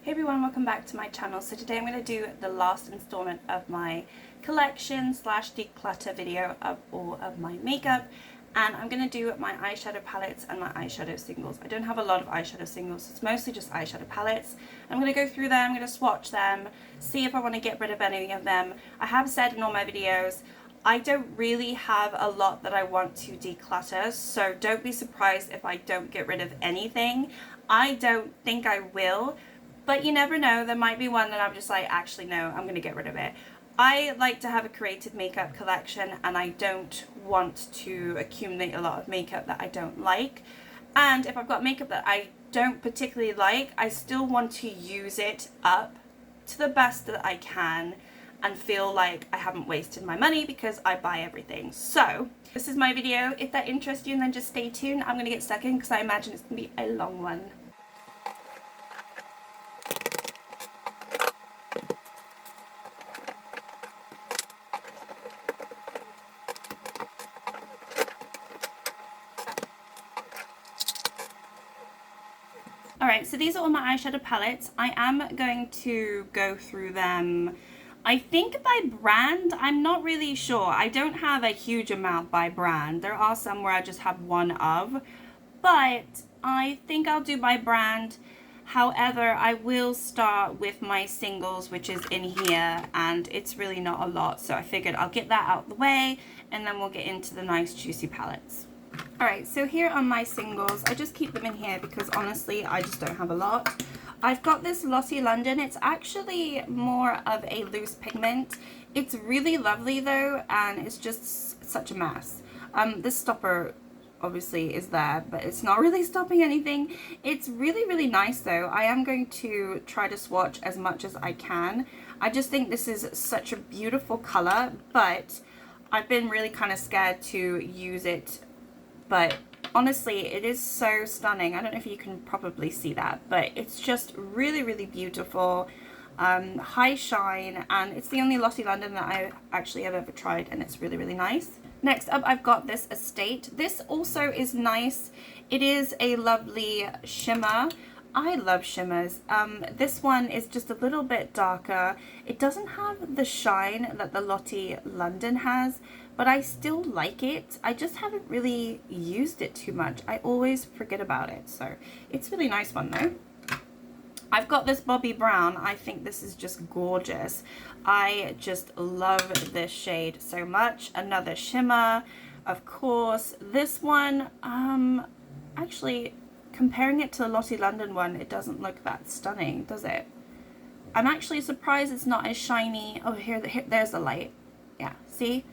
Hey everyone, welcome back to my channel. So today I'm going to do the last installment of my collection slash declutter video of all of my makeup, and I'm going to do my eyeshadow palettes and my eyeshadow singles. I don't have a lot of eyeshadow singles, it's mostly just eyeshadow palettes. I'm going to go through them, I'm going to swatch them, see if I want to get rid of any of them. I have said in all my videos I don't really have a lot that I want to declutter, so don't be surprised if I don't get rid of anything. I don't think I will, but you never know, there might be one that I'm just like, actually no, I'm going to get rid of it. I like to have a creative makeup collection, and I don't want to accumulate a lot of makeup that I don't like. And if I've got makeup that I don't particularly like, I still want to use it up to the best that I can and feel like I haven't wasted my money because I buy everything. So this is my video. If that interests you, then just stay tuned. I'm going to get stuck in because I imagine it's going to be a long one. Alright, so these are all my eyeshadow palettes. I am going to go through them, I think by brand. I'm not really sure. I don't have a huge amount by brand. There are some where I just have one of, but I think I'll do by brand. However, I will start with my singles, which is in here, and it's really not a lot, so I figured I'll get that out of the way, and then we'll get into the nice juicy palettes. Alright, so here are my singles. I just keep them in here because honestly I just don't have a lot. I've got this Lottie London. It's actually more of a loose pigment. It's really lovely though, and it's just such a mess. This stopper obviously is there, but it's not really stopping anything. It's really nice though. I am going to try to swatch as much as I can. I just think this is such a beautiful color, but I've been really kind of scared to use it. But honestly, it is so stunning. I don't know if you can probably see that, but it's just really beautiful. High shine, and it's the only Lottie London that I actually have ever tried, and it's really nice. Next up, I've got this Estate. This also is nice. It is a lovely shimmer. I love shimmers. This one is just a little bit darker. It doesn't have the shine that the Lottie London has, but I still like it. I just haven't really used it too much. I always forget about it, so it's a really nice one though. I've got this Bobbi Brown. I think this is just gorgeous. I just love this shade so much. Another shimmer, of course. This one, actually, comparing it to the Lottie London one, it doesn't look that stunning, does it? I'm actually surprised it's not as shiny. Oh, here there's the light. Yeah, see?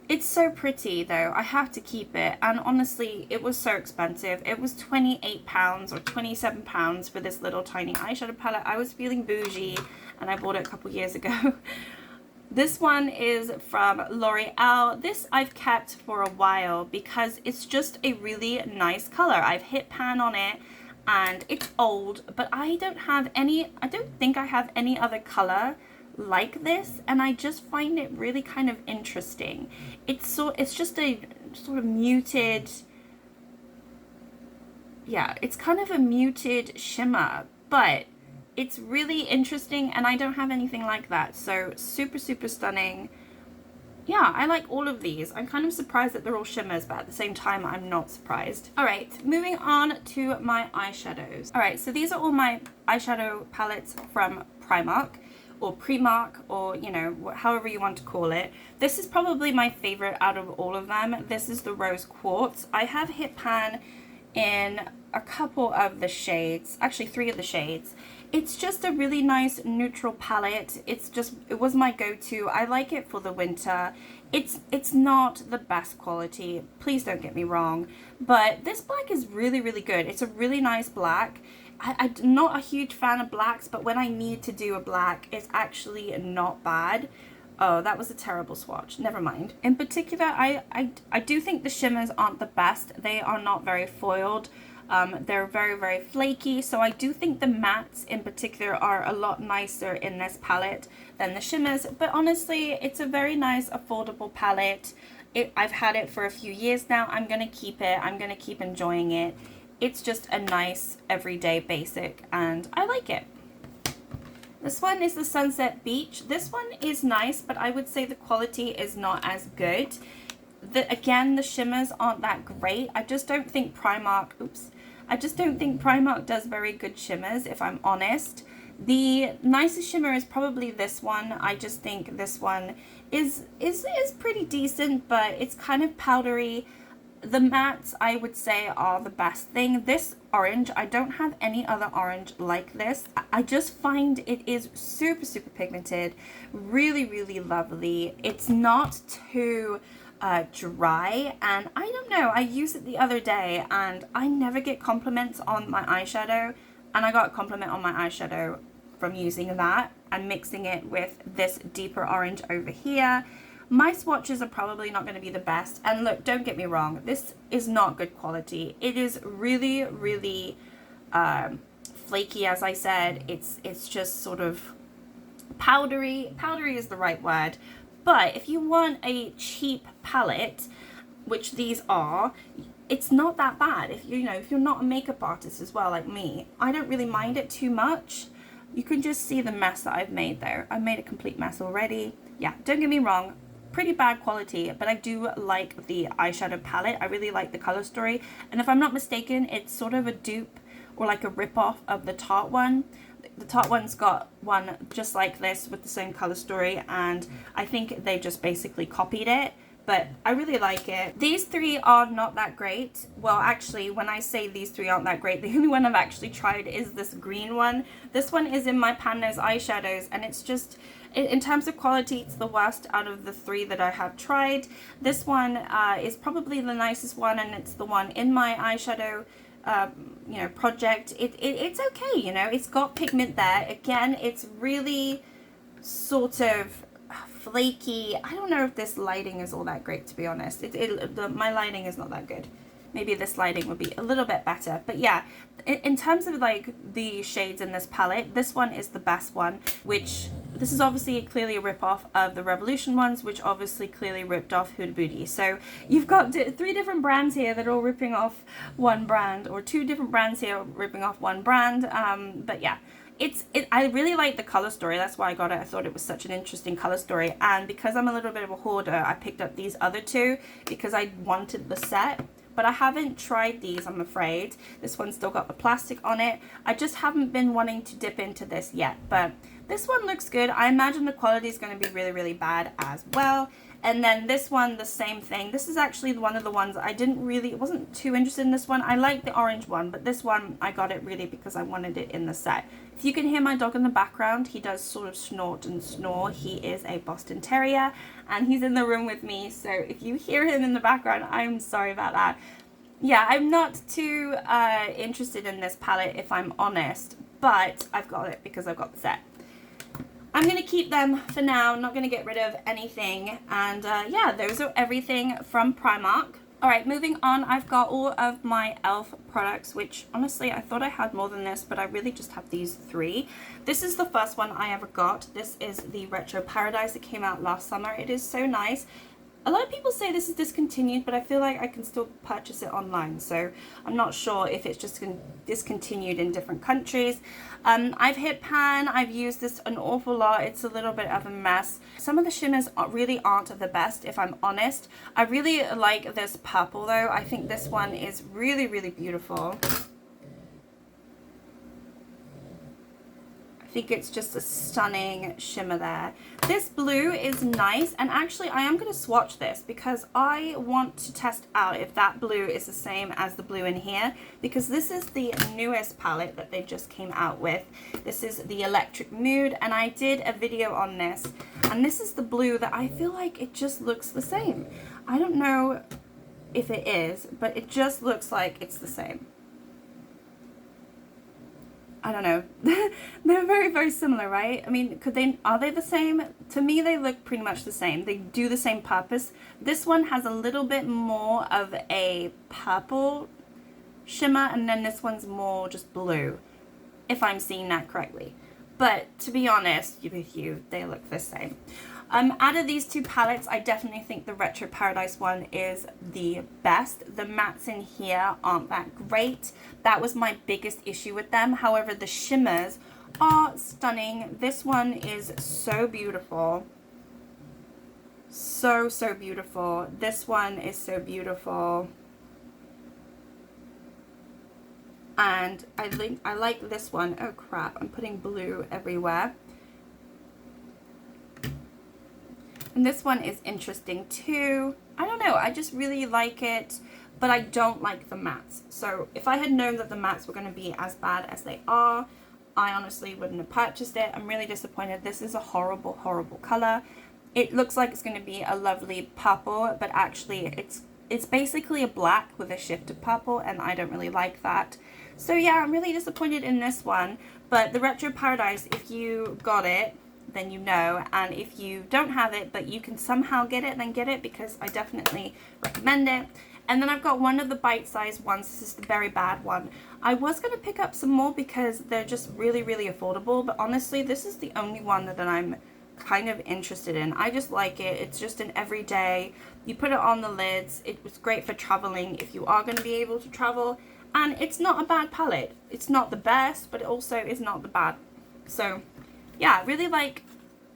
It's so pretty though. I have to keep it, and honestly it was so expensive. It was £28 or £27 for this little tiny eyeshadow palette. I was feeling bougie and I bought it a couple years ago. This one is from L'Oreal. This I've kept for a while because it's just a really nice color. I've hit pan on it and it's old, but I don't think I have any other color like this, and I just find it really kind of interesting. It's just a sort of muted, yeah, it's kind of a muted shimmer, but it's really interesting, and I don't have anything like that, so super stunning. Yeah, I like all of these. I'm kind of surprised that they're all shimmers, but at the same time I'm not surprised. Alright, moving on to my eyeshadows. Alright, so these are all my eyeshadow palettes from Primark, or Primark, or you know, however you want to call it. This is probably my favorite out of all of them. This is the Rose Quartz. I have hit pan in a couple of the shades, actually 3 of the shades. It's just a really nice neutral palette. It was my go-to. I like it for the winter. It's not the best quality, please don't get me wrong, but this black is really good. It's a really nice black. I'm not a huge fan of blacks, but when I need to do a black, it's actually not bad. Oh, that was a terrible swatch. Never mind. In particular, I do think the shimmers aren't the best. They are not very foiled. They're very flaky, so I do think the mattes in particular are a lot nicer in this palette than the shimmers, but honestly, it's a very nice affordable palette. I've had it for a few years now. I'm going to keep it. I'm going to keep enjoying it. It's just a nice everyday basic, and I like it. This one is the Sunset Beach. This one is nice, but I would say the quality is not as good. Again, the shimmers aren't that great. I just don't think Primark, I just don't think Primark does very good shimmers, if I'm honest. The nicest shimmer is probably this one. I just think this one is pretty decent, but it's kind of powdery. The mattes, I would say, are the best thing. This orange, I don't have any other orange like this. I just find it is super, super pigmented. Really, really lovely. It's not too dry, and I don't know, I used it the other day and I never get compliments on my eyeshadow, and I got a compliment on my eyeshadow from using that and mixing it with this deeper orange over here. My swatches are probably not going to be the best, and look, don't get me wrong, this is not good quality. It is really, really flaky, as I said. It's just sort of powdery. Powdery is the right word. But if you want a cheap palette, which these are, it's not that bad. If you're not a makeup artist as well, like me, I don't really mind it too much. You can just see the mess that I've made there. I've made a complete mess already. Yeah, don't get me wrong, pretty bad quality, but I do like the eyeshadow palette. I really like the color story, and if I'm not mistaken, it's sort of a dupe or like a rip-off of the Tarte one. The Tarte one's got one just like this with the same color story, and I think they just basically copied it, but I really like it. These three are not that great. Well, actually, when I say these three aren't that great, the only one I've actually tried is this green one. This one is in my Pan Nose eyeshadows, and it's just, in terms of quality, it's the worst out of the three that I have tried. This one is probably the nicest one, and it's the one in my eyeshadow project. It's okay, it's got pigment there. Again, it's really sort of flaky. I don't know if this lighting is all that great, to be honest. My lighting is not that good. Maybe this lighting would be a little bit better. But yeah, in terms of like the shades in this palette, this one is the best one, which this is obviously clearly a rip-off of the Revolution ones, which obviously clearly ripped off Huda Beauty. So you've got three different brands here that are all ripping off one brand, or two different brands here ripping off one brand. But yeah, I really like the color story. That's why I got it. I thought it was such an interesting color story, and because I'm a little bit of a hoarder, I picked up these other two because I wanted the set. But I haven't tried these, I'm afraid. This one's still got the plastic on it. I just haven't been wanting to dip into this yet, but this one looks good. I imagine the quality is going to be really, really bad as well. And then this one, the same thing. This is actually one of the ones I wasn't too interested in this one. I like the orange one, but this one, I got it really because I wanted it in the set. If you can hear my dog in the background, he does sort of snort and snore. He is a Boston Terrier, and he's in the room with me. So if you hear him in the background, I'm sorry about that. Yeah, I'm not too interested in this palette, if I'm honest, but I've got it because I've got the set. I'm going to keep them for now. I'm not going to get rid of anything. And yeah, those are everything from Primark. Alright, moving on, I've got all of my e.l.f. products, which honestly I thought I had more than this, but I really just have these three. This is the first one I ever got. This is the Retro Paradise that came out last summer. It is so nice. A lot of people say this is discontinued, but I feel like I can still purchase it online, so I'm not sure if it's just discontinued in different countries. I've hit pan. I've used this an awful lot. It's a little bit of a mess. Some of the shimmers really aren't the best, if I'm honest. I really like this purple, though. I think this one is really, really beautiful. I think it's just a stunning shimmer there. This blue is nice, and actually I am going to swatch this because I want to test out if that blue is the same as the blue in here, because this is the newest palette that they just came out with. This is the Electric Mood, and I did a video on this, and this is the blue that I feel like it just looks the same. I don't know if it is, but it just looks like it's the same. I don't know. They're very, very similar, right? I mean, are they the same? To me, they look pretty much the same. They do the same purpose. This one has a little bit more of a purple shimmer, and then this one's more just blue, if I'm seeing that correctly. But to be honest with you, they look the same. Out of these two palettes, I definitely think the Retro Paradise one is the best. The mattes in here aren't that great. That was my biggest issue with them. However, the shimmers are stunning. This one is so beautiful. So, so beautiful. This one is so beautiful. And I like this one. Oh crap, I'm putting blue everywhere. And this one is interesting too. I don't know, I just really like it, but I don't like the mattes. So if I had known that the mattes were going to be as bad as they are, I honestly wouldn't have purchased it. I'm really disappointed. This is a horrible, horrible color. It looks like it's going to be a lovely purple, but actually it's basically a black with a shift of purple, and I don't really like that. So yeah, I'm really disappointed in this one. But the Retro Paradise, if you got it, then you know, and if you don't have it but you can somehow get it, then get it, because I definitely recommend it. And then I've got one of the bite-sized ones. This is the very bad one. I was going to pick up some more because they're just really, really affordable, but honestly this is the only one that I'm kind of interested in. I just like it. It's just an everyday, you put it on the lids. It was great for traveling if you are going to be able to travel, and it's not a bad palette. It's not the best, but it also is not the bad. So yeah, I really like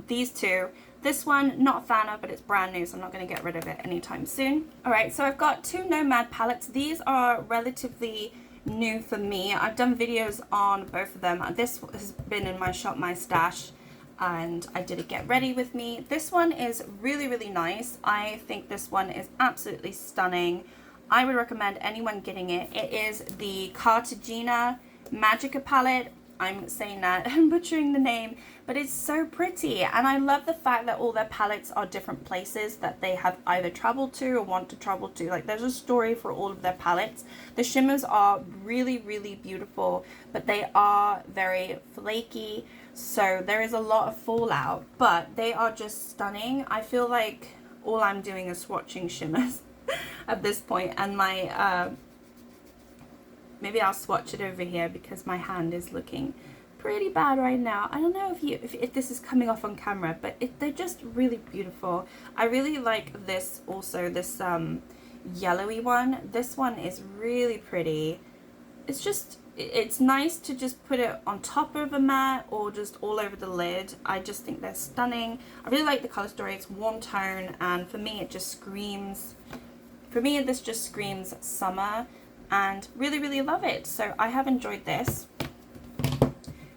these two. This one, not a fan of, but it's brand new, so I'm not going to get rid of it anytime soon. Alright, so I've got two Nomad palettes. These are relatively new for me. I've done videos on both of them. This has been in my shop, my stash, and I did a get ready with me. This one is really, really nice. I think this one is absolutely stunning. I would recommend anyone getting it. It is the Cartagena Magicka palette. I'm saying that, I'm butchering the name, but it's so pretty, and I love the fact that all their palettes are different places that they have either traveled to or want to travel to. Like, there's a story for all of their palettes. The shimmers are really, really beautiful, but they are very flaky, so there is a lot of fallout, but they are just stunning. I feel like all I'm doing is swatching shimmers at this point, and my maybe I'll swatch it over here because my hand is looking pretty bad right now. I don't know if this is coming off on camera, but they're just really beautiful. I really like this also, this yellowy one. This one is really pretty. It's just, it's nice to just put it on top of a matte or just all over the lid. I just think they're stunning. I really like the color story. It's warm tone, and for me it just screams, this just screams summer. And really, really love it. So I have enjoyed this.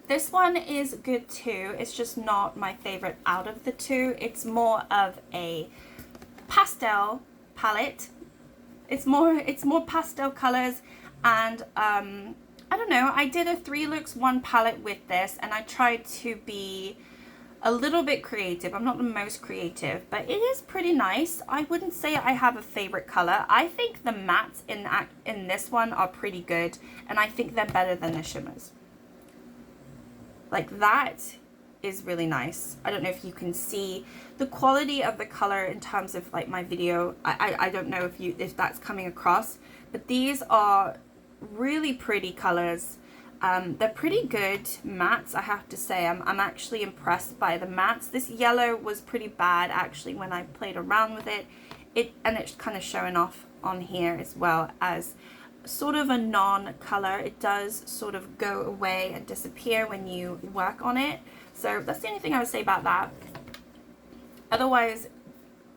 This one is good too. It's just not my favorite out of the two. It's more of a pastel palette. It's more pastel colors, and I don't know. I did a 3 looks 1 palette with this, and I tried to be a little bit creative. I'm not the most creative, but it is pretty nice. I wouldn't say I have a favorite color. I think the mattes in this one are pretty good, and I think they're better than the shimmers. Like, that is really nice. I don't know if you can see the quality of the color in terms of like my video. I don't know if that's coming across, but these are really pretty colors. They're pretty good mattes, I have to say. I'm actually impressed by the mattes. This yellow was pretty bad actually when I played around with it. And it's kind of showing off on here as well as sort of a non-color. It does sort of go away and disappear when you work on it. So that's the only thing I would say about that. Otherwise,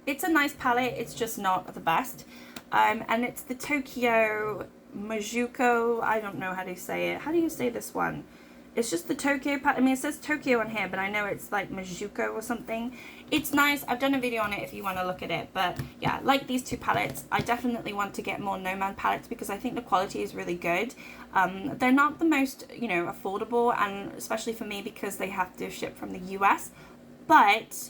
it's a nice palette. It's just not the best. And it's the Tokyo Magicka, I don't know how to say it. How do you say this one? It's just the Tokyo palette. I mean, it says Tokyo on here, but I know it's like Magicka or something. It's nice. I've done a video on it if you want to look at it. But yeah, like these two palettes, I definitely want to get more Nomad palettes because I think the quality is really good. They're not the most, you know, affordable, and especially for me because they have to ship from the US. But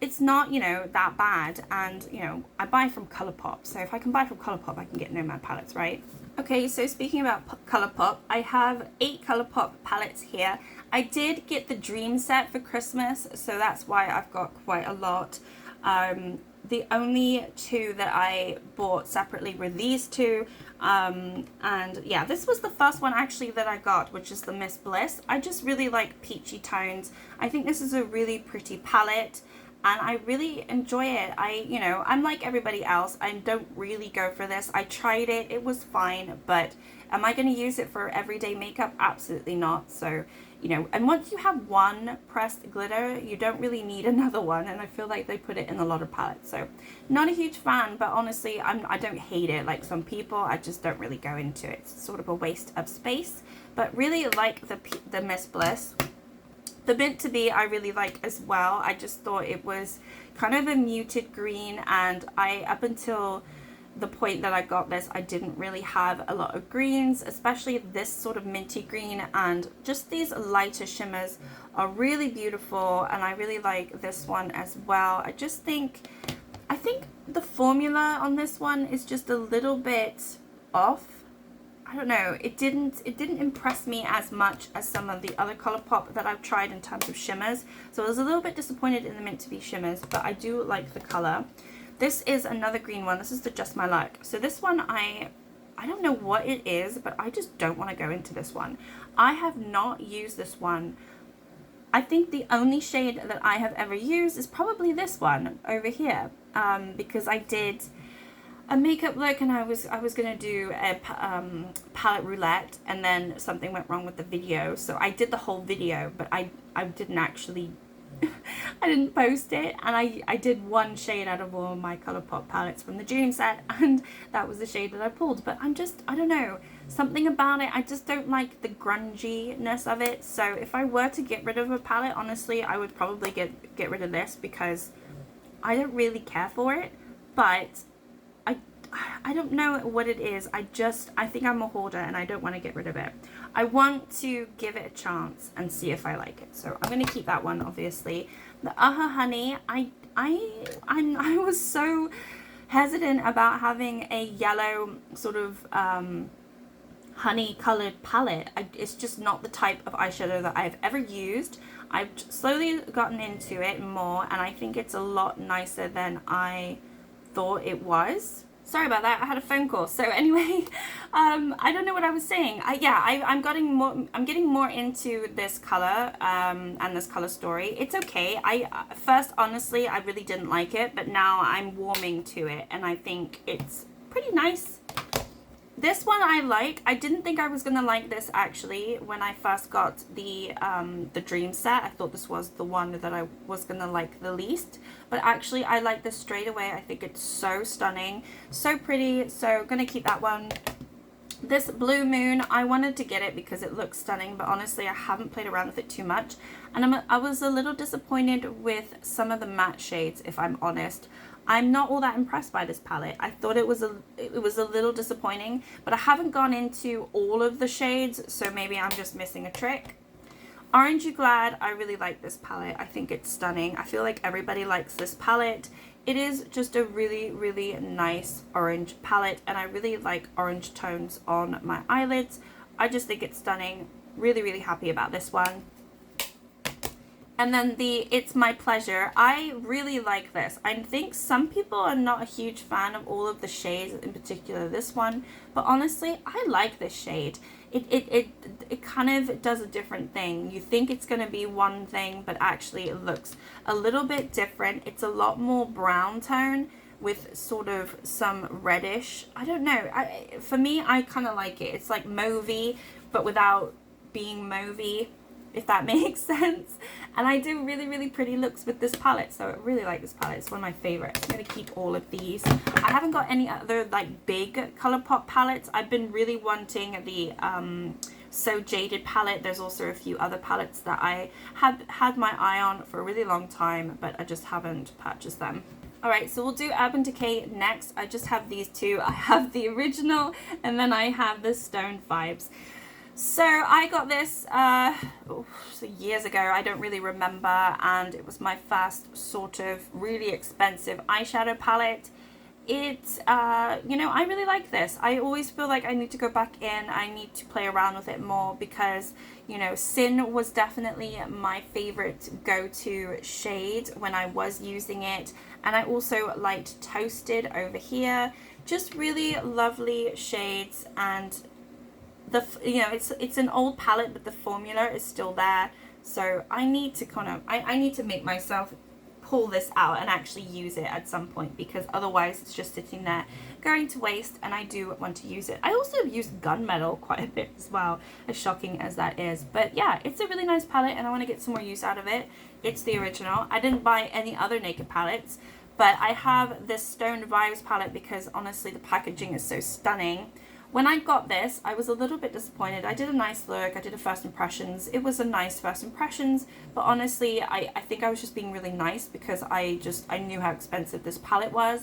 it's not, you know, that bad. And, you know, I buy from Colourpop. So if I can buy from Colourpop, I can get Nomad palettes, right? Okay, so speaking about Colourpop, I have 8 Colourpop palettes here. I did get the Dream set for Christmas, so that's why I've got quite a lot. The only 2 that I bought separately were these 2. And yeah, this was the first one actually that I got, which is the Miss Bliss. I just really like peachy tones. I think this is a really pretty palette, and I really enjoy it. You know, I'm like everybody else. I don't really go for this. I tried it. It was fine, but am I going to use it for everyday makeup? Absolutely not. So you know, and once you have one pressed glitter, you don't really need another one, and I feel like they put it in a lot of palettes. So not a huge fan, but honestly, I don't hate it like some people. I just don't really go into it. It's sort of a waste of space, but really like the Miss Bliss. The Mint to Be I really like as well. I just thought it was kind of a muted green, and up until the point that I got this, I didn't really have a lot of greens, especially this sort of minty green, and just these lighter shimmers are really beautiful, and I really like this one as well. I think the formula on this one is just a little bit off. I don't know, it didn't impress me as much as some of the other Colourpop that I've tried in terms of shimmers, so I was a little bit disappointed in the Mint to Be shimmers, but I do like the color. This is another green one. This is the Just My Luck. So this one, I don't know what it is, but I just don't want to go into this one. I have not used this one. I think the only shade that I have ever used is probably this one over here, because I did a makeup look, and I was gonna do a palette roulette, and then something went wrong with the video, so I did the whole video, but I didn't actually I didn't post it, and I did one shade out of all my Colourpop palettes from the June set, and that was the shade that I pulled. But I don't know, something about it, I just don't like the grunginess of it. So if I were to get rid of a palette, honestly, I would probably get rid of this, because I don't really care for it, but I don't know what it is. I think I'm a hoarder, and I don't want to get rid of it. I want to give it a chance and see if I like it. So I'm going to keep that one, obviously. The Honey, I was so hesitant about having a yellow sort of honey colored palette. It's just not the type of eyeshadow that I've ever used. I've slowly gotten into it more, and I think it's a lot nicer than I thought it was. Sorry about that, I had a phone call. So anyway, I don't know what I was saying. I'm getting more into this color and this color story. It's okay. First, honestly, I really didn't like it, but now I'm warming to it, and I think it's pretty nice. This one I like. I didn't think I was gonna like this actually when I first got the Dream set. I thought this was the one that I was gonna like the least, but actually I like this straight away. I think it's so stunning, so pretty, so gonna keep that one. This Blue Moon, I wanted to get it because it looks stunning, but honestly I haven't played around with it too much, and I was a little disappointed with some of the matte shades, if I'm honest. I'm not all that impressed by this palette. I thought it was a little disappointing, but I haven't gone into all of the shades, so maybe I'm just missing a trick. Orange You Glad, I really like this palette. I think it's stunning. I feel like everybody likes this palette. It is just a really, really nice orange palette, and I really like orange tones on my eyelids. I just think it's stunning. Really, really happy about this one. And then the It's My Pleasure, I really like this. I think some people are not a huge fan of all of the shades, in particular this one, but honestly, I like this shade. It kind of does a different thing. You think it's going to be one thing, but actually it looks a little bit different. It's a lot more brown tone with sort of some reddish. I don't know. For me, I kind of like it. It's like mauvey, but without being mauvey, if that makes sense. And I do really, really pretty looks with this palette, so I really like this palette. It's one of my favorites. I'm going to keep all of these. I haven't got any other like big Colourpop palettes. I've been really wanting the So Jaded palette. There's also a few other palettes that I have had my eye on for a really long time, but I just haven't purchased them. Alright, so we'll do Urban Decay next. I just have these two. I have the original, and then I have the Stone Vibes. So I got this years ago, I don't really remember, and it was my first sort of really expensive eyeshadow palette. You know, I really like this. I always feel like I need to go back in, I need to play around with it more, because, you know, Sin was definitely my favorite go-to shade when I was using it, and I also liked Toasted over here. Just really lovely shades, and you know, it's an old palette, but the formula is still there. So I need to kind of, I need to make myself pull this out and actually use it at some point, because otherwise it's just sitting there going to waste, and I do want to use it. I also have used gunmetal quite a bit as well, as shocking as that is. But yeah, it's a really nice palette and I want to get some more use out of it. It's the original. I didn't buy any other Naked palettes, but I have this Stoned Vibes palette because honestly the packaging is so stunning. When I got this, I was a little bit disappointed. I did a nice look, I did a first impressions. It was a nice first impressions, but honestly, I think I was just being really nice because I knew how expensive this palette was,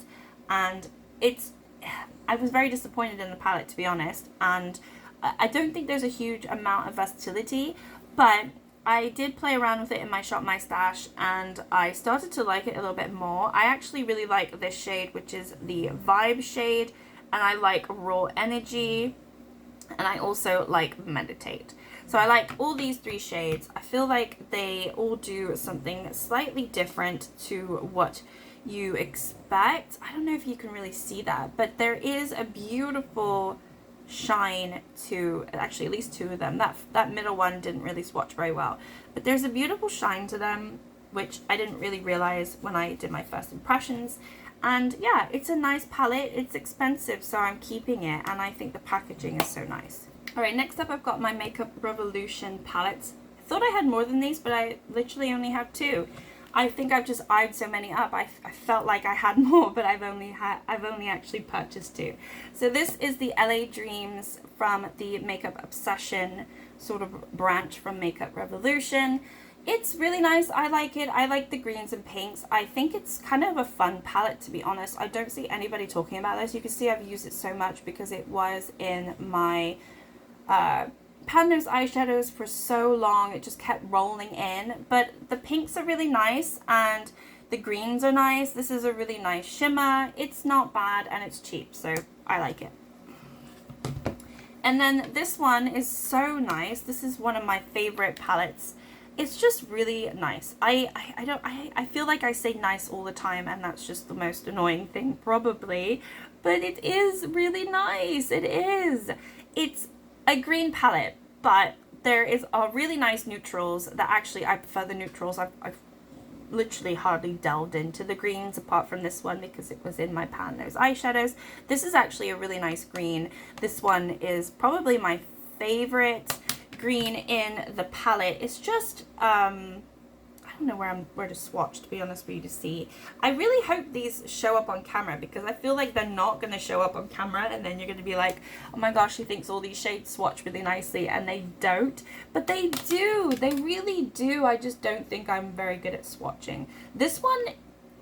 and I was very disappointed in the palette, to be honest, and I don't think there's a huge amount of versatility, but I did play around with it in my Shop My Stash, and I started to like it a little bit more. I actually really like this shade, which is the Vibe shade, and I like Raw Energy, and I also like Meditate. So I like all these three shades. I feel like they all do something slightly different to what you expect. I don't know if you can really see that, but there is a beautiful shine to, actually at least two of them. That middle one didn't really swatch very well, but there's a beautiful shine to them, which I didn't really realize when I did my first impressions. And yeah, it's a nice palette. It's expensive, so I'm keeping it, and I think the packaging is so nice. Alright, next up I've got my Makeup Revolution palettes. I thought I had more than these, but I literally only have two. I think I've just eyed so many up. I felt like I had more, but I've only actually purchased two. So this is the LA Dreams from the Makeup Obsession sort of branch from Makeup Revolution. It's really nice. I like it. I like the greens and pinks. I think it's kind of a fun palette, to be honest. I don't see anybody talking about this. You can see I've used it so much because it was in my pan nose eyeshadows for so long. It just kept rolling in. But the pinks are really nice and the greens are nice. This is a really nice shimmer. It's not bad and it's cheap, so I like it. And then this one is so nice. This is one of my favorite palettes. It's just really nice. I feel like I say nice all the time, and that's just the most annoying thing probably, but it is really nice. It is. It's a green palette, but there is a really nice neutrals that actually I prefer the neutrals. I've literally hardly delved into the greens apart from this one because it was in my pan nose eyeshadows. This is actually a really nice green. This one is probably my favorite green in the palette. It's just I don't know where to swatch, to be honest with you, to see. I really hope these show up on camera because I feel like they're not going to show up on camera, and then you're going to be like, oh my gosh, she thinks all these shades swatch really nicely, and they don't. But they do. They really do. I just don't think I'm very good at swatching. This one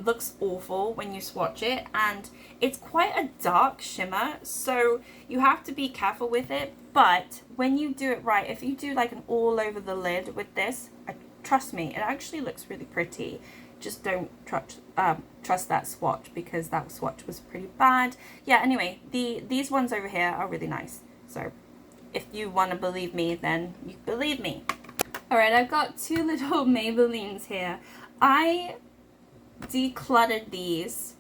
looks awful when you swatch it, and it's quite a dark shimmer, so you have to be careful with it. But when you do it right, if you do like an all over the lid with this, trust me, it actually looks really pretty. Just don't trust that swatch because that swatch was pretty bad. Yeah, anyway, these ones over here are really nice. So if you want to believe me, then you believe me. Alright, I've got two little Maybellines here. I decluttered these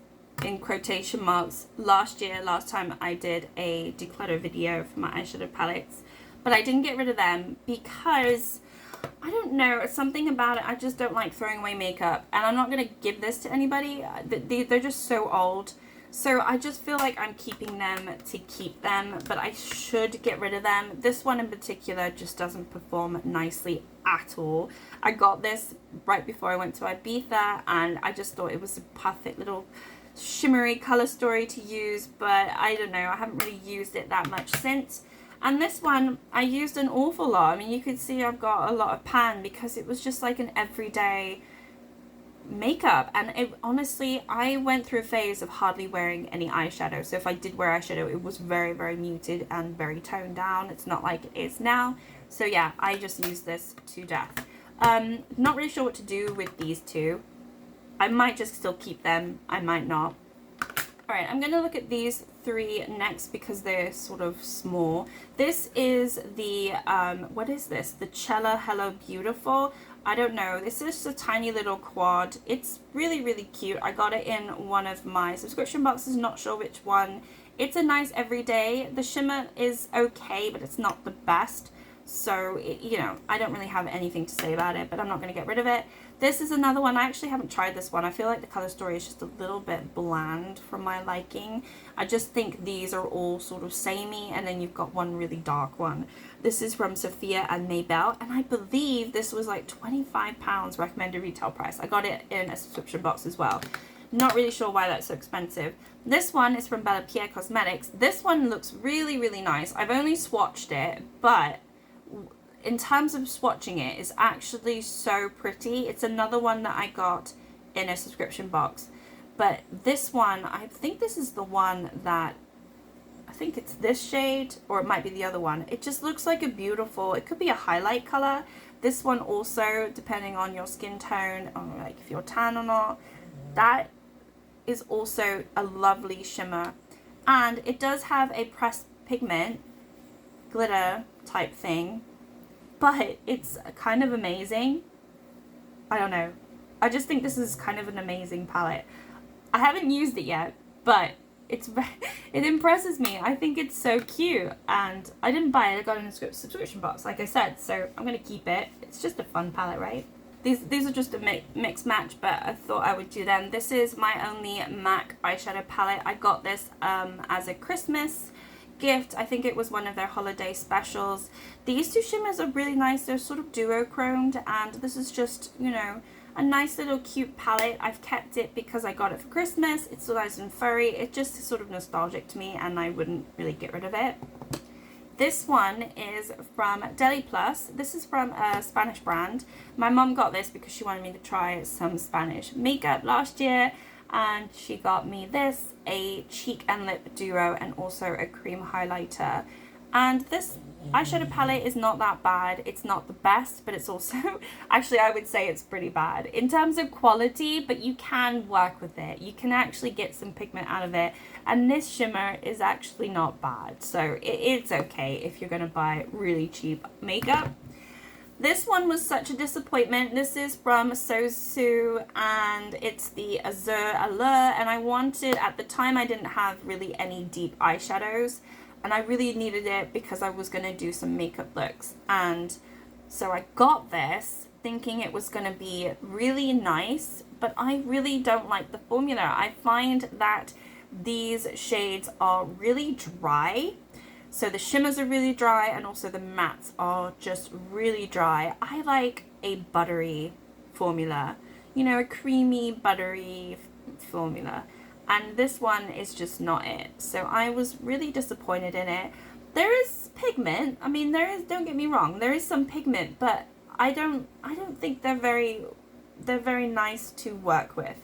in quotation marks last time I did a declutter video for my eyeshadow palettes, but I didn't get rid of them because I don't know, something about it, I just don't like throwing away makeup, and I'm not going to give this to anybody. They're just so old, so I just feel like I'm keeping them to keep them, but I should get rid of them. This one in particular just doesn't perform nicely at all. I got this right before I went to Ibiza, and I just thought it was a perfect little shimmery color story to use, but I don't know, I haven't really used it that much since. And this one I used an awful lot. I mean, you could see I've got a lot of pan because it was just like an everyday makeup, and it honestly, I went through a phase of hardly wearing any eyeshadow. So if I did wear eyeshadow, it was very, very muted and very toned down. It's not like it is now. So yeah, I just used this to death. Not really sure what to do with these two. I might just still keep them, I might not. Alright, I'm going to look at these three next because they're sort of small. This is the, what is this? The Cella Hello Beautiful. I don't know. This is just a tiny little quad. It's really, really cute. I got it in one of my subscription boxes, not sure which one. It's a nice everyday. The shimmer is okay, but it's not the best. So, you know, I don't really have anything to say about it, but I'm not going to get rid of it. This is another one. I actually haven't tried this one. I feel like the color story is just a little bit bland for my liking. I just think these are all sort of samey, and then you've got one really dark one. This is from Sophia and Maybelline, and I believe this was like £25 recommended retail price. I got it in a subscription box as well. Not really sure why that's so expensive. This one is from Bellapierre Cosmetics. This one looks really, really nice. I've only swatched it, but in terms of swatching it, it's actually so pretty. It's another one that I got in a subscription box. But this one, I think this is the one that, I think it's this shade, or it might be the other one. It just looks like a beautiful, it could be a highlight color. This one also, depending on your skin tone, or like if you're tan or not, that is also a lovely shimmer. And it does have a pressed pigment glitter type thing, but it's kind of amazing. I don't know. I just think this is kind of an amazing palette. I haven't used it yet, but it impresses me. I think it's so cute, and I didn't buy it. I got it in a subscription box, like I said, so I'm gonna keep it. It's just a fun palette, right? These are just a mix match, but I thought I would do them. This is my only MAC eyeshadow palette. I got this as a Christmas gift. I think it was one of their holiday specials. These two shimmers are really nice. They're sort of duochromed, and this is just, you know, a nice little cute palette. I've kept it because I got it for Christmas. It's so nice and furry. It's just sort of nostalgic to me, and I wouldn't really get rid of it. This one is from Deli Plus. This is from a Spanish brand. My mom got this because she wanted me to try some Spanish makeup last year, and she got me this, a cheek and lip duo, and also a cream highlighter. And this eyeshadow palette is not that bad. It's not the best, but it's also, actually I would say it's pretty bad in terms of quality, but you can work with it. You can actually get some pigment out of it, and this shimmer is actually not bad. So it's okay if you're gonna buy really cheap makeup. This one was such a disappointment. This is from Sosu, and it's the Azur Allure, and I wanted, at the time I didn't have really any deep eyeshadows, and I really needed it because I was going to do some makeup looks. And so I got this thinking it was going to be really nice, but I really don't like the formula. I find that these shades are really dry. So the shimmers are really dry, and also the mattes are just really dry. I like a buttery formula, you know, a creamy, buttery formula. And this one is just not it. So I was really disappointed in it. There is pigment. I mean, there is, don't get me wrong, there is some pigment, but I don't think they're very nice to work with.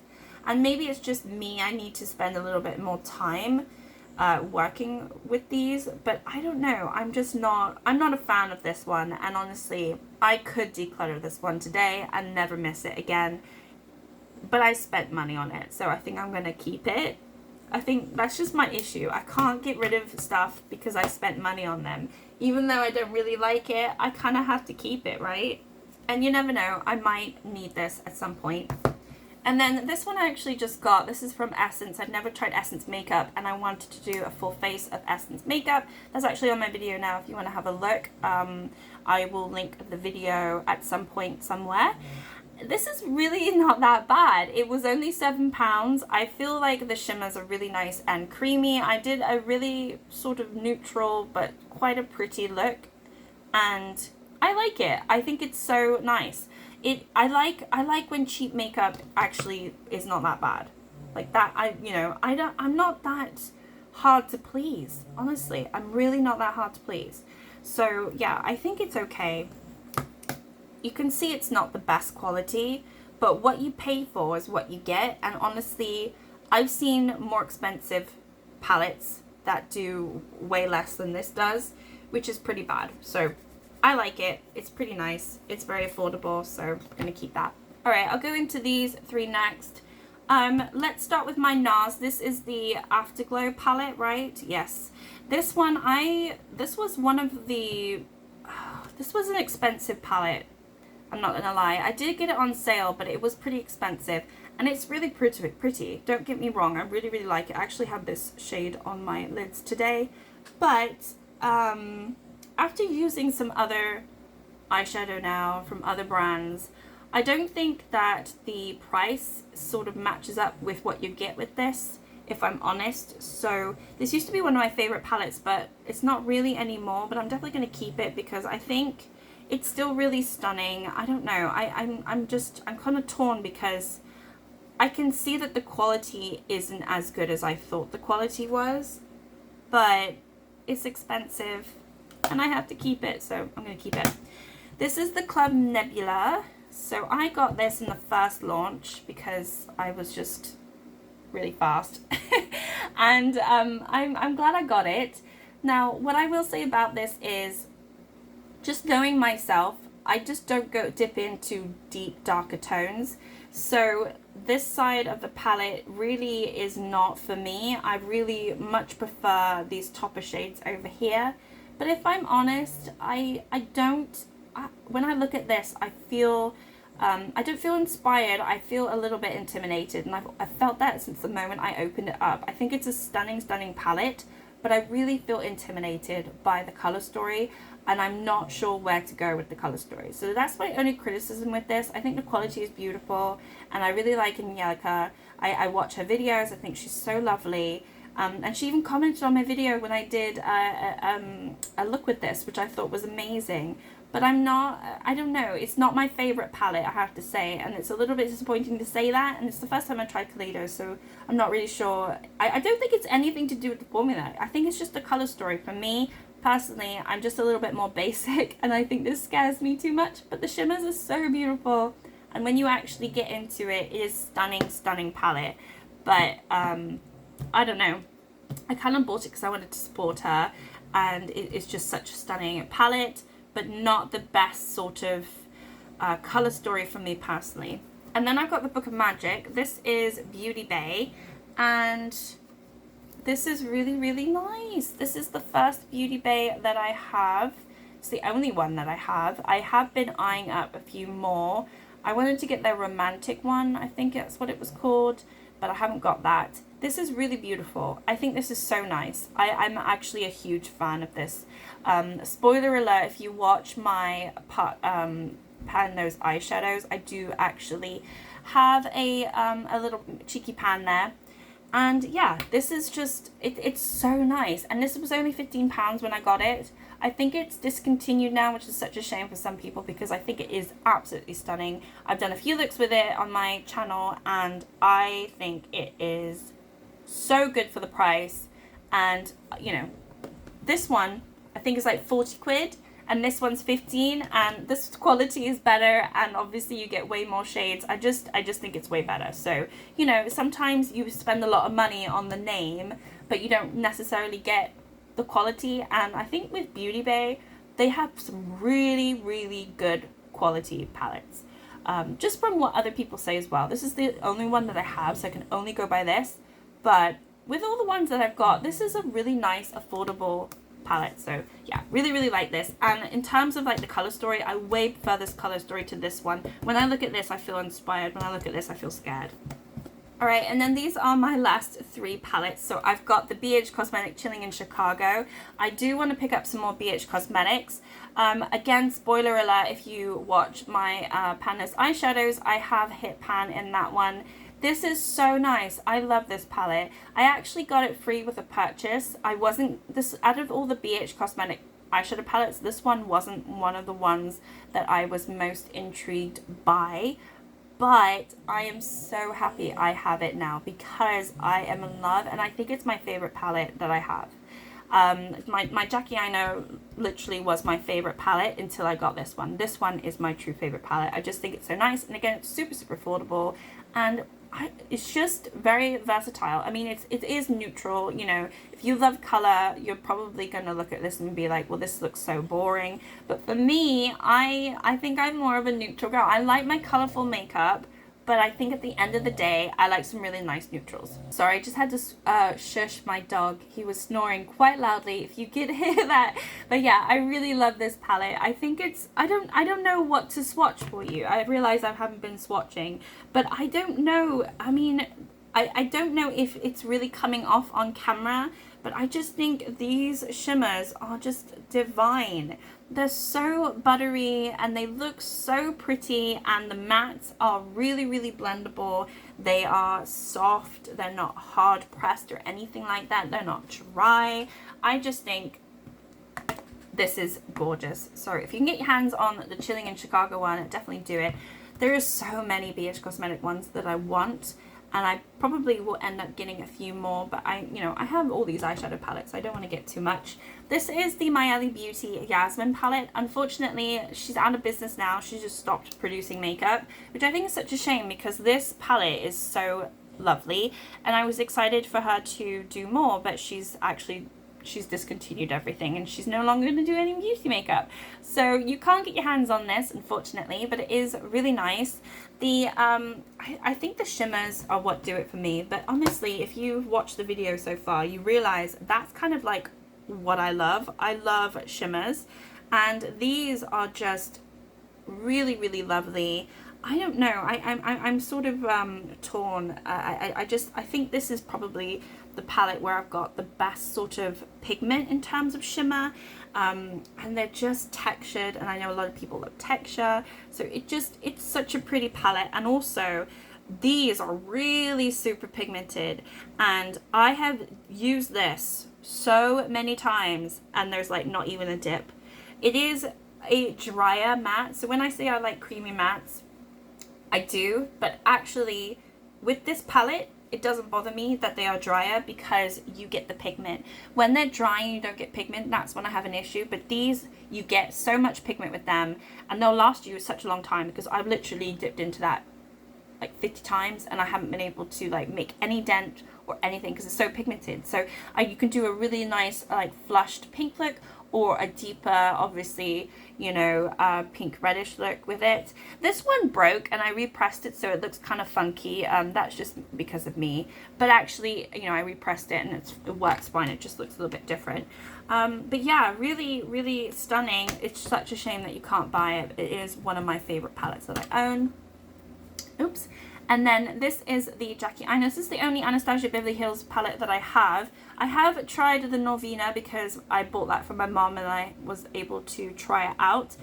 And maybe it's just me. I need to spend a little bit more time working with these, but I don't know. I'm not a fan of this one, and honestly, I could declutter this one today and never miss it again. But I spent money on it, so I think I'm going to keep it. I think that's just my issue. I can't get rid of stuff because I spent money on them. Even though I don't really like it, I kind of have to keep it, right? And you never know, I might need this at some point. And then this one I actually just got. This is from Essence. I've never tried Essence makeup, and I wanted to do a full face of Essence makeup. That's actually on my video now if you want to have a look. I will link the video at some point somewhere. This is really not that bad. It was only £7. I feel like the shimmers are really nice and creamy. I did a really sort of neutral but quite a pretty look, and I like it. I think it's so nice. I like when cheap makeup actually is not that bad. Like that, I'm not that hard to please. Honestly, I'm really not that hard to please. So yeah, I think it's okay. You can see it's not the best quality, but what you pay for is what you get. And honestly, I've seen more expensive palettes that do way less than this does, which is pretty bad. So I like it. It's pretty nice. It's very affordable, so I'm gonna keep that. All right, I'll go into these three next. Let's start with my NARS. This is the Afterglow palette, right? Yes. This one, this was an expensive palette. I'm not gonna lie. I did get it on sale, but it was pretty expensive, and it's really pretty. Don't get me wrong. I really, really like it. I actually have this shade on my lids today, but after using some other eyeshadow now from other brands, I don't think that the price sort of matches up with what you get with this, if I'm honest. So this used to be one of my favorite palettes, but it's not really anymore, but I'm definitely going to keep it because I think it's still really stunning. I don't know, I'm kind of torn because I can see that the quality isn't as good as I thought the quality was, but it's expensive and I have to keep it, so I'm going to keep it. This is the Club Nebula. So I got this in the first launch because I was just really fast. And I'm glad I got it. Now, what I will say about this is, just knowing myself, I just don't dip into deep, darker tones. So this side of the palette really is not for me. I really much prefer these topper shades over here. But if I'm honest, when I look at this, I feel, I don't feel inspired. I feel a little bit intimidated, and I've felt that since the moment I opened it up. I think it's a stunning, stunning palette, but I really feel intimidated by the color story, and I'm not sure where to go with the color story. So that's my only criticism with this. I think the quality is beautiful, and I really like Magicka. I watch her videos. I think she's so lovely. And she even commented on my video when I did a look with this, which I thought was amazing. But I don't know, it's not my favourite palette, I have to say, and it's a little bit disappointing to say that, and it's the first time I tried Kaleido, so I'm not really sure. I don't think it's anything to do with the formula. I think it's just the colour story. For me, personally, I'm just a little bit more basic, and I think this scares me too much, but the shimmers are so beautiful, and when you actually get into it, it is stunning, stunning palette. But, I don't know, I kind of bought it because I wanted to support her, and it's just such a stunning palette, but not the best sort of colour story for me personally. And then I've got the Book of Magic. This is Beauty Bay, and this is really, really nice. This is the first Beauty Bay that I have. It's the only one that I have. I have been eyeing up a few more. I wanted to get their romantic one, I think that's what it was called, but I haven't got that. This is really beautiful. I think this is so nice. I'm actually a huge fan of this. Spoiler alert, if you watch my pan those eyeshadows, I do actually have a little cheeky pan there. And yeah, this is just, it's so nice. And this was only £15 when I got it. I think it's discontinued now, which is such a shame for some people because I think it is absolutely stunning. I've done a few looks with it on my channel and I think it is so good for the price. And you know, this one I think is like 40 quid and this one's 15, and this quality is better, and obviously you get way more shades. I just think it's way better. So, you know, sometimes you spend a lot of money on the name but you don't necessarily get the quality, and I think with Beauty Bay they have some really, really good quality palettes. Just from what other people say as well. This is the only one that I have, so I can only go by this. But with all the ones that I've got, this is a really nice, affordable palette. So yeah, really, really like this. And in terms of like the color story, I way prefer this color story to this one. When I look at this, I feel inspired. When I look at this, I feel scared. Alright, and then these are my last three palettes. So I've got the BH Cosmetic Chilling in Chicago. I do want to pick up some more BH Cosmetics. Again, spoiler alert, if you watch my Panless eyeshadows, I have hit pan in that one. This is so nice. I love this palette. I actually got it free with a purchase. Out of all the BH Cosmetic eyeshadow palettes, this one wasn't one of the ones that I was most intrigued by. But I am so happy I have it now because I am in love, and I think it's my favorite palette that I have. My Jackie I Know literally was my favorite palette until I got this one. This one is my true favorite palette. I just think it's so nice, and again, it's super, super affordable, and it's just very versatile. I mean, it is neutral. You know, if you love color, you're probably going to look at this and be like, well, this looks so boring. But for me, I think I'm more of a neutral girl. I like my colorful makeup, but I think at the end of the day, I like some really nice neutrals. Sorry, I just had to shush my dog. He was snoring quite loudly, if you could hear that. But yeah, I really love this palette. I think it's, I don't know what to swatch for you. I realize I haven't been swatching, but I don't know. I mean, I don't know if it's really coming off on camera, but I just think these shimmers are just divine. They're so buttery and they look so pretty, and the mattes are really, really blendable. They are soft, they're not hard pressed or anything like that. They're not dry. I just think this is gorgeous. So if you can get your hands on the Chilling in Chicago one, definitely do it. There are so many BH Cosmetic ones that I want, and I probably will end up getting a few more, but I have all these eyeshadow palettes. I don't want to get too much. This is the Myeli Beauty Jasmine palette. Unfortunately, she's out of business now. She just stopped producing makeup, which I think is such a shame because this palette is so lovely, and I was excited for her to do more, but she's discontinued everything and she's no longer going to do any beauty makeup. So you can't get your hands on this, unfortunately, but it is really nice. The I think the shimmers are what do it for me, but honestly, if you've watched the video so far, you realize that's kind of like what I love. I love shimmers, and these are just really, really lovely. I don't know, I'm sort of torn. I think this is probably the palette where I've got the best sort of pigment in terms of shimmer, and they're just textured, and I know a lot of people love texture, so it's such a pretty palette. And also these are really super pigmented, and I have used this so many times and there's like not even a dip. It is a drier matte, so when I say I like creamy mattes, I do, but actually with this palette it doesn't bother me that they are drier because you get the pigment. When they're dry and you don't get pigment, that's when I have an issue. But these, you get so much pigment with them, and they'll last you such a long time because I've literally dipped into that like 50 times and I haven't been able to like make any dent or anything because it's so pigmented. So you can do a really nice like flushed pink look, or a deeper, obviously, you know, pink reddish look with it. This one broke and I repressed it so it looks kind of funky. That's just because of me. But actually, you know, I repressed it and it works fine. It just looks a little bit different. But yeah, really, really stunning. It's such a shame that you can't buy it. It is one of my favorite palettes that I own. Oops. And then this is the Jackie Aina. This is the only Anastasia Beverly Hills palette that I have. I have tried the Norvina because I bought that from my mom and I was able to try it out.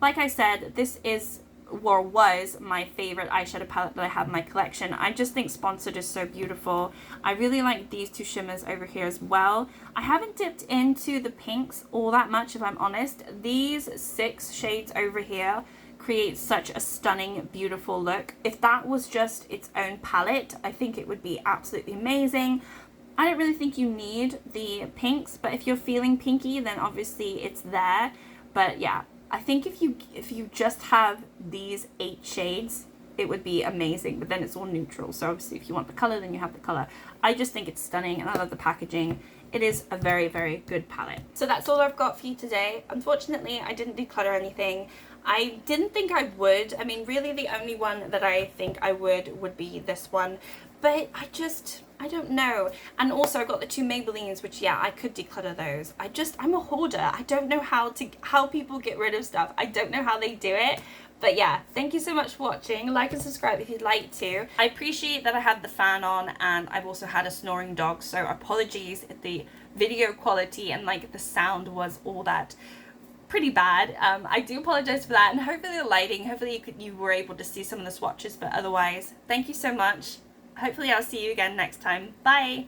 Like I said, this is or was my favorite eyeshadow palette that I have in my collection. I just think Sponsored is so beautiful. I really like these two shimmers over here as well. I haven't dipped into the pinks all that much, if I'm honest. These 6 shades over here create such a stunning, beautiful look. If that was just its own palette, I think it would be absolutely amazing. I don't really think you need the pinks, but if you're feeling pinky, then obviously it's there. But yeah, I think if you just have these 8 shades, it would be amazing, but then it's all neutral. So obviously if you want the color, then you have the color. I just think it's stunning and I love the packaging. It is a very, very good palette. So that's all I've got for you today. Unfortunately, I didn't declutter anything. I didn't think I would. I mean, really the only one that I think I would be this one. But I don't know. And also I got the 2 Maybellines, which yeah, I could declutter those. I'm a hoarder. I don't know how people get rid of stuff. I don't know how they do it. But yeah, thank you so much for watching. Like and subscribe if you'd like to. I appreciate that I had the fan on and I've also had a snoring dog, so apologies if the video quality and like the sound was all that pretty bad. I do apologize for that, and hopefully the lighting, hopefully you were able to see some of the swatches, but otherwise, thank you so much. Hopefully I'll see you again next time. Bye!